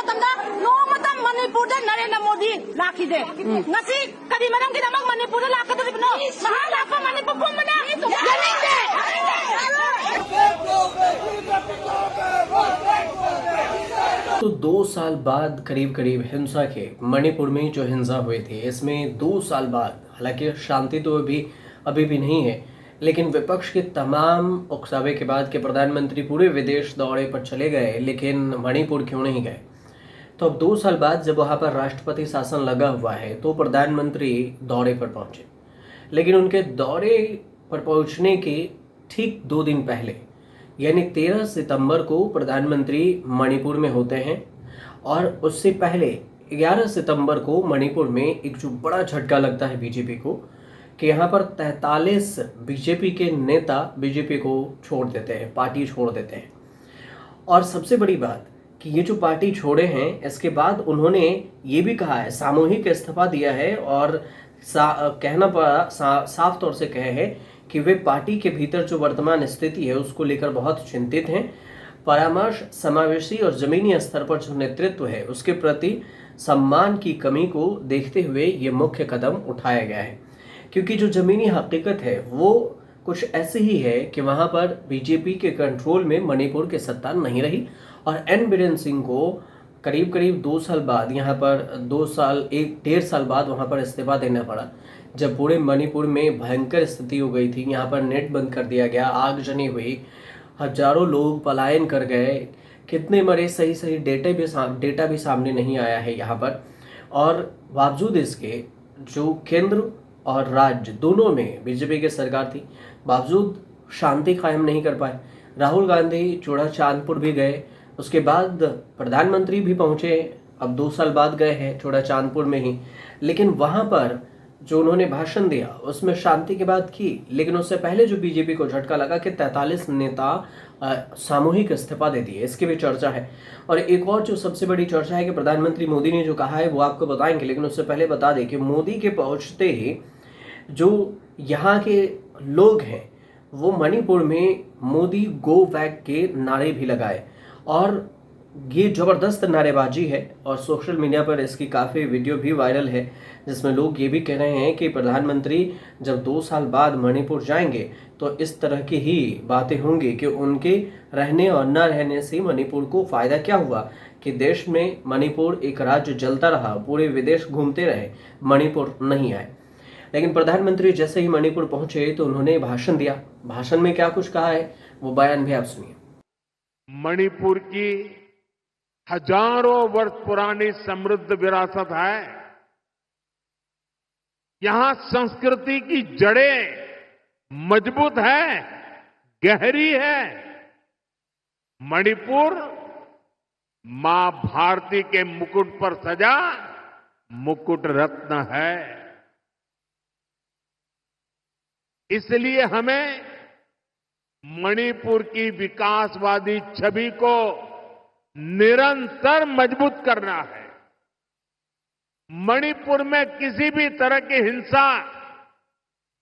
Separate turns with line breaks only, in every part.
ꯃꯇꯝꯗ ꯅꯣꯡꯃꯇ ꯃꯅꯤꯄꯨꯔꯗ ꯅꯔꯦꯟꯗ꯭ꯔ ꯃꯣꯗꯤ ꯂꯥꯛꯈꯤꯗꯦ ꯉꯁꯤ ꯀꯔꯤ ꯃꯔꯝꯒꯤꯗꯃꯛ ꯃꯅꯤꯄꯨꯔꯗ ꯂꯥꯛꯀꯗꯧꯔꯤꯕꯅꯣ ꯃꯍꯥꯛ ꯂꯥꯛꯄ ꯃꯅꯤꯄꯨꯔ ꯄꯨꯝꯕꯅ ꯌꯥꯅꯤꯡꯗꯦ
तो 2 साल बाद करीब करीब हिंसा के मणिपुर में जो हिंसा हुई थी, इसमें 2 साल बाद हालांकि शांति तो अभी भी नहीं है, लेकिन विपक्ष के तमाम उकसावे के बाद के प्रधानमंत्री पूरे विदेश दौरे पर चले गए, लेकिन मणिपुर क्यों नहीं गए। तो अब 2 साल बाद जब वहां पर राष्ट्रपति शासन लगा हुआ है तो प्रधानमंत्री दौरे पर पहुंचे, लेकिन उनके दौरे पर पहुंचने के ठीक 2 दिन पहले यानी 13 सितंबर को प्रधानमंत्री मणिपुर में होते हैं, और उससे पहले 11 सितंबर को मणिपुर में एक जो बड़ा झटका लगता है बीजेपी को कि यहाँ पर 43 बीजेपी के नेता बीजेपी को छोड़ देते हैं, पार्टी छोड़ देते हैं। और सबसे बड़ी बात कि ये जो पार्टी छोड़े हैं, इसके बाद उन्होंने ये भी कहा है, सामूहिक इस्तीफा दिया है और कहना पड़ा साफ तौर से कहे हैं कि वे पार्टी के भीतर जो वर्तमान स्थिति है उसको लेकर बहुत चिंतित हैं। परामर्श, समावेशी और जमीनी स्तर पर जो नेतृत्व है उसके प्रति सम्मान की कमी को देखते हुए ये मुख्य कदम उठाया गया है, क्योंकि जो जमीनी हकीकत है वो कुछ ऐसी ही है कि वहाँ पर बीजेपी के कंट्रोल में मणिपुर की सत्ता नहीं रही, और एन बीरेन सिंह को करीब करीब 2 साल बाद यहाँ पर 1.5 साल बाद वहाँ पर इस्तीफा देना पड़ा, जब पूरे मणिपुर में भयंकर स्थिति हो गई थी। यहाँ पर नेट बंद कर दिया गया, आगजनी हुई, हजारों लोग पलायन कर गए, कितने मरे सही डेटा भी सामने नहीं आया है यहाँ पर। और बावजूद इसके जो केंद्र और राज्य दोनों में बीजेपी की सरकार थी, बावजूद शांति कायम नहीं कर पाए। राहुल गांधी चूड़ा चांदपुर भी गए, उसके बाद प्रधानमंत्री भी पहुंचे, अब 2 साल बाद गए हैं चूड़ा चांदपुर में ही, लेकिन वहां पर जो उन्होंने भाषण दिया उसमें शांति की बात की, लेकिन उससे पहले जो बीजेपी को झटका लगा कि 43 नेता सामूहिक इस्तीफा दे दिए, इसकी भी चर्चा है। और एक और जो सबसे बड़ी चर्चा है कि प्रधानमंत्री मोदी ने जो कहा है वो आपको बताएंगे, लेकिन उससे पहले बता दें कि मोदी के पहुंचते ही जो यहाँ के लोग हैं वो मणिपुर में मोदी गो बैक के नारे भी लगाए, और ये ज़बरदस्त नारेबाजी है। और सोशल मीडिया पर इसकी काफ़ी वीडियो भी वायरल है, जिसमें लोग ये भी कह रहे हैं कि प्रधानमंत्री जब 2 साल बाद मणिपुर जाएंगे तो इस तरह की ही बातें होंगी कि उनके रहने और न रहने से मणिपुर को फ़ायदा क्या हुआ, कि देश में मणिपुर एक राज्य जलता रहा, पूरे विदेश घूमते रहे, मणिपुर नहीं आए। लेकिन प्रधानमंत्री जैसे ही मणिपुर पहुंचे तो उन्होंने भाषण दिया। भाषण में क्या कुछ कहा है वो बयान भी आप सुनिए।
मणिपुर की हजारों वर्ष पुरानी समृद्ध विरासत है। यहां संस्कृति की जड़ें मजबूत है, गहरी है। मणिपुर मां भारती के मुकुट पर सजा मुकुट रत्न है। इसलिए हमें मणिपुर की विकासवादी छवि को निरंतर मजबूत करना है। मणिपुर में किसी भी तरह की हिंसा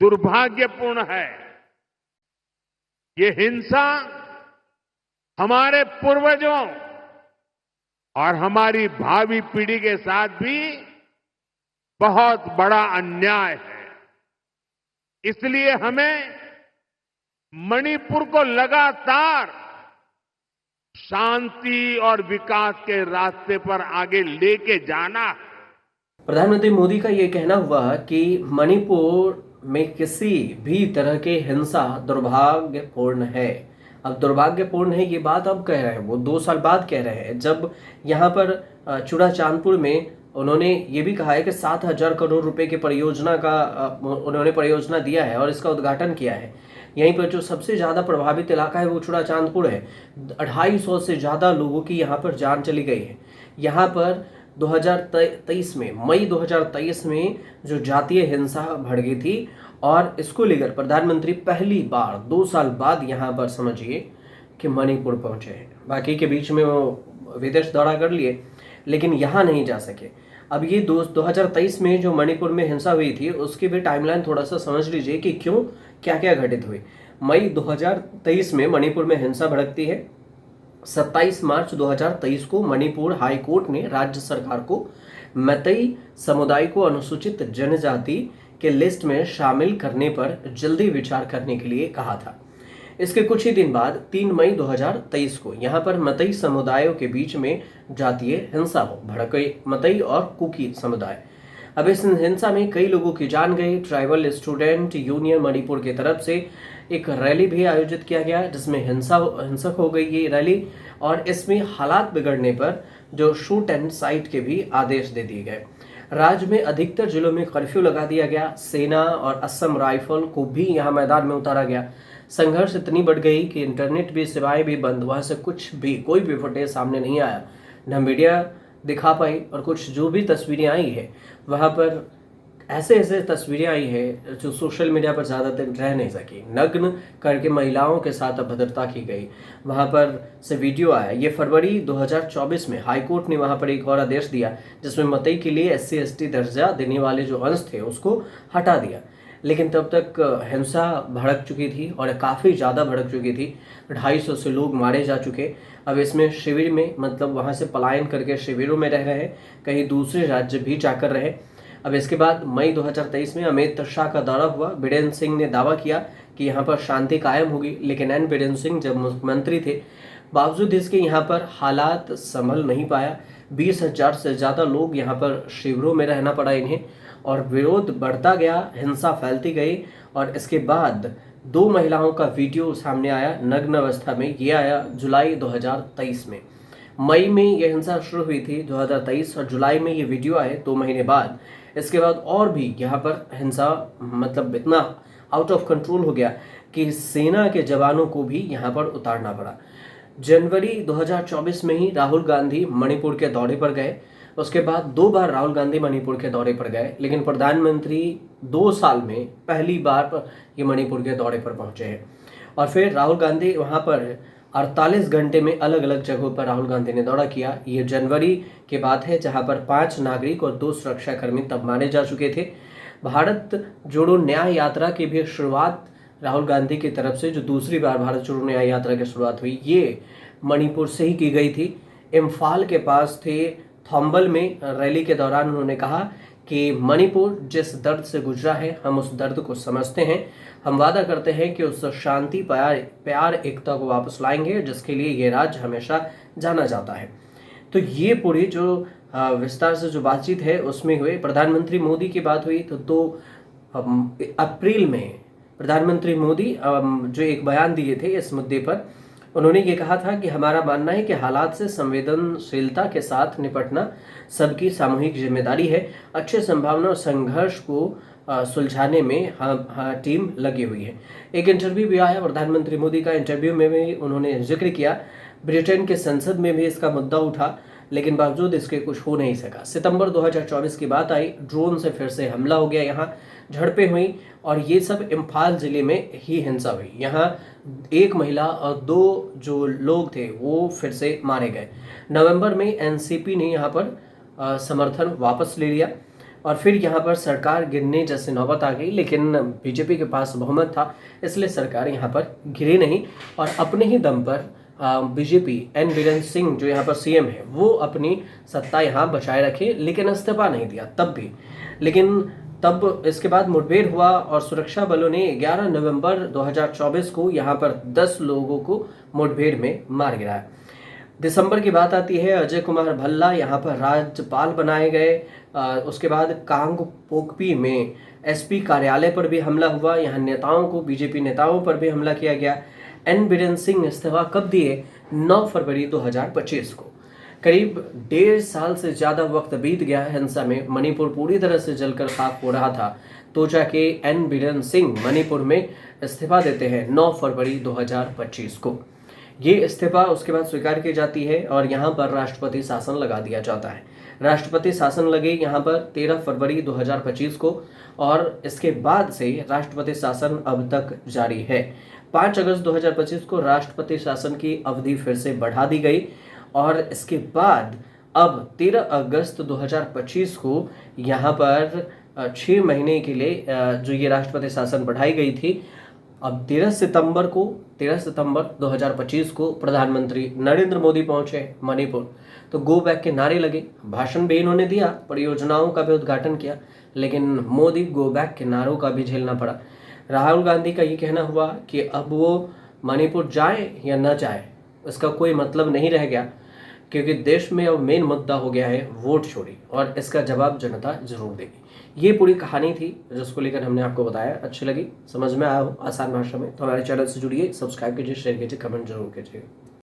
दुर्भाग्यपूर्ण है। ये हिंसा हमारे पूर्वजों और हमारी भावी पीढ़ी के साथ भी बहुत बड़ा अन्याय है। इसलिए हमें मणिपुर को लगातार शांति और विकास के रास्ते पर आगे लेके जाना है।
प्रधानमंत्री मोदी का ये कहना हुआ कि मणिपुर में किसी भी तरह की हिंसा दुर्भाग्यपूर्ण है। अब दुर्भाग्यपूर्ण है ये बात अब कह रहे हैं, वो 2 साल बाद कह रहे हैं, जब यहाँ पर चूड़ा चांदपुर में उन्होंने ये भी कहा है कि 7,000 करोड़ रुपए की परियोजना का उन्होंने परियोजना दिया है और इसका उद्घाटन किया है। यहीं पर जो सबसे ज़्यादा प्रभावित इलाका है वो चूड़ा चांदपुर है। 250 से ज़्यादा लोगों की यहाँ पर जान चली गई है। यहाँ पर 2023 में, मई 2023 में जो जातीय हिंसा भड़ गई थी, और इसको लेकर प्रधानमंत्री पहली बार 2 साल बाद यहाँ पर समझिए कि मणिपुर पहुँचे हैं। बाकी के बीच में वो विदेश दौरा कर लिए, लेकिन यहाँ नहीं जा सके। अब ये 2023 में जो मणिपुर में हिंसा हुई थी उसकी भी टाइमलाइन थोड़ा सा समझ लीजिए कि क्या क्या घटित हुई। मई 2023 में मणिपुर में हिंसा भड़कती है, 27 मार्च 2023 को मणिपुर हाई कोर्ट ने राज्य सरकार को मैतेई समुदाय को अनुसूचित जनजाति के लिस्ट में शामिल करने पर जल्दी विचार करने के लिए कहा था। इसके कुछ ही दिन बाद 3 मई 2023 को यहां पर मतई समुदायों के बीच में जातीय हिंसा हो भड़के मतई और कुकी समुदाय। अब इस हिंसा में कई लोगों की जान गई। ट्राइबल स्टूडेंट यूनियन मणिपुर की तरफ से एक रैली भी आयोजित किया गया जिसमें हिंसक हो गई ये रैली, और इसमें हालात बिगड़ने पर जो शूट एंड साइट के भी आदेश दे दिए गए। राज्य में अधिकतर जिलों में कर्फ्यू लगा दिया गया। सेना और असम राइफल को भी यहाँ मैदान में उतारा गया। संघर्ष इतनी बढ़ गई कि इंटरनेट भी सेवाएं भी बंद, वहां से कोई भी फुटेज सामने नहीं आया, न मीडिया दिखा पाई, और कुछ जो भी तस्वीरें आई है वहां पर ऐसे तस्वीरें आई है जो सोशल मीडिया पर ज़्यादा दिन रह नहीं सकी। नग्न करके महिलाओं के साथ अभद्रता की गई, वहां पर से वीडियो आया। ये फरवरी 2024 में हाईकोर्ट ने वहां पर एक और आदेश दिया जिसमें मतई के लिए SC ST दर्जा देने वाले जो अंश थे उसको हटा दिया। लेकिन तब तक हिंसा भड़क चुकी थी और काफ़ी ज़्यादा भड़क चुकी थी। 250 से लोग मारे जा चुके। अब इसमें शिविर में मतलब वहाँ से पलायन करके शिविरों में रह रहे, कहीं दूसरे राज्य भी जाकर रहे। अब इसके बाद मई 2023 में अमित शाह का दौरा हुआ। बीरेन्द्र सिंह ने दावा किया कि यहाँ पर शांति कायम होगी, लेकिन एन बीरेन्द्र सिंह जब मुख्यमंत्री थे बावजूद इसके यहाँ पर हालात संभल नहीं पाया। 20,000 से ज़्यादा लोग यहाँ पर शिविरों में रहना पड़ा इन्हें, और विरोध बढ़ता गया, हिंसा फैलती गई। और इसके बाद 2 महिलाओं का वीडियो सामने आया नग्न अवस्था में। ये आया जुलाई 2023 में। मई में यह हिंसा शुरू हुई थी 2023 और जुलाई में ये वीडियो आए 2 महीने बाद। इसके बाद और भी यहाँ पर हिंसा मतलब इतना आउट ऑफ कंट्रोल हो गया कि सेना के जवानों को भी यहाँ पर उतारना पड़ा। जनवरी 2024 में ही राहुल गांधी मणिपुर के दौरे पर गए। उसके बाद 2 बार राहुल गांधी मणिपुर के दौरे पर गए, लेकिन प्रधानमंत्री 2 साल में पहली बार ये मणिपुर के दौरे पर पहुंचे हैं। और फिर राहुल गांधी वहां पर 48 घंटे में अलग अलग जगहों पर राहुल गांधी ने दौरा किया। ये जनवरी की बात है जहां पर 5 नागरिक और 2 सुरक्षाकर्मी तब मारे जा चुके थे। भारत जोड़ो न्याय यात्रा की भी शुरुआत राहुल गांधी की तरफ से, जो दूसरी बार भारत जोड़ो न्याय यात्रा की शुरुआत हुई, ये मणिपुर से ही की गई थी। इम्फाल के पास थे थोम्बल में रैली के दौरान उन्होंने कहा कि मणिपुर जिस दर्द से गुजरा है हम उस दर्द को समझते हैं। हम वादा करते हैं कि उस शांति प्यार एकता को वापस लाएंगे जिसके लिए ये राज्य हमेशा जाना जाता है। तो ये पूरी जो विस्तार से जो बातचीत है उसमें हुए। प्रधानमंत्री मोदी की बात हुई तो 2 अप्रैल में प्रधानमंत्री मोदी जो एक बयान दिए थे इस मुद्दे पर, उन्होंने ये कहा था कि हमारा मानना है कि हालात से संवेदनशीलता के साथ निपटना सबकी सामूहिक जिम्मेदारी है। अच्छे संभावना और संघर्ष को सुलझाने में टीम लगी हुई है। एक इंटरव्यू भी आया प्रधानमंत्री मोदी का, इंटरव्यू में भी उन्होंने जिक्र किया। ब्रिटेन के संसद में भी इसका मुद्दा उठा, लेकिन बावजूद इसके कुछ हो नहीं सका। सितंबर 2024 की बात आई, ड्रोन से फिर से हमला हो गया, यहाँ झड़पें हुई, और ये सब इम्फाल जिले में ही हिंसा हुई। यहाँ 1 महिला और 2 जो लोग थे वो फिर से मारे गए। नवंबर में NCP ने यहाँ पर समर्थन वापस ले लिया और फिर यहाँ पर सरकार गिरने जैसे नौबत आ गई, लेकिन बीजेपी के पास बहुमत था इसलिए सरकार यहाँ पर गिरी नहीं, और अपने ही दम पर बीजेपी एन बीरेन्द्र सिंह जो यहाँ पर CM है वो अपनी सत्ता यहाँ बचाए रखे, लेकिन इस्तीफा नहीं दिया तब भी। लेकिन तब इसके बाद मुठभेड़ हुआ और सुरक्षा बलों ने 11 नवंबर 2024 को यहाँ पर 10 लोगों को मुठभेड़ में मार गिराया। दिसंबर की बात आती है, अजय कुमार भल्ला यहाँ पर राज्यपाल बनाए गए। उसके बाद कांग पोकपी में SP कार्यालय पर भी हमला हुआ, यहाँ नेताओं को बीजेपी नेताओं पर भी हमला किया गया। एन बीरेन्द्र सिंह इस्तीफा कब दिए? 9 फरवरी 2025 को। करीब 1.5 साल से ज़्यादा वक्त बीत गया हिंसा में, मणिपुर पूरी तरह से जलकर खाक हो रहा था, तो जाके एन बीरेन्द्र सिंह मणिपुर में इस्तीफा देते हैं 9 फरवरी 2025 को। ये इस्तीफा उसके बाद स्वीकार की जाती है और यहाँ पर राष्ट्रपति शासन लगा दिया जाता है। राष्ट्रपति शासन लगे यहाँ पर 13 फरवरी 2025 को, और इसके बाद से राष्ट्रपति शासन अब तक जारी है। 5 अगस्त 2025 को राष्ट्रपति शासन की अवधि फिर से बढ़ा दी गई, और इसके बाद अब 13 अगस्त 2025 को यहाँ पर 6 महीने के लिए जो ये राष्ट्रपति शासन बढ़ाई गई थी, अब 13 सितंबर 2025 को प्रधानमंत्री नरेंद्र मोदी पहुंचे मणिपुर, तो गो बैक के नारे लगे, भाषण भी इन्होंने दिया, परियोजनाओं का भी उद्घाटन किया, लेकिन मोदी गो बैक के नारों का भी झेलना पड़ा। राहुल गांधी का ये कहना हुआ कि अब वो मणिपुर जाए या न जाए इसका कोई मतलब नहीं रह गया, क्योंकि देश में अब मेन मुद्दा हो गया है वोट चोरी, और इसका जवाब जनता जरूर देगी। ये पूरी कहानी थी जिसको लेकर हमने आपको बताया। अच्छी लगी, समझ में आया हो आसान भाषा में, तो हमारे चैनल से जुड़िए, सब्सक्राइब कीजिए, शेयर कीजिए, कमेंट जरूर कीजिए।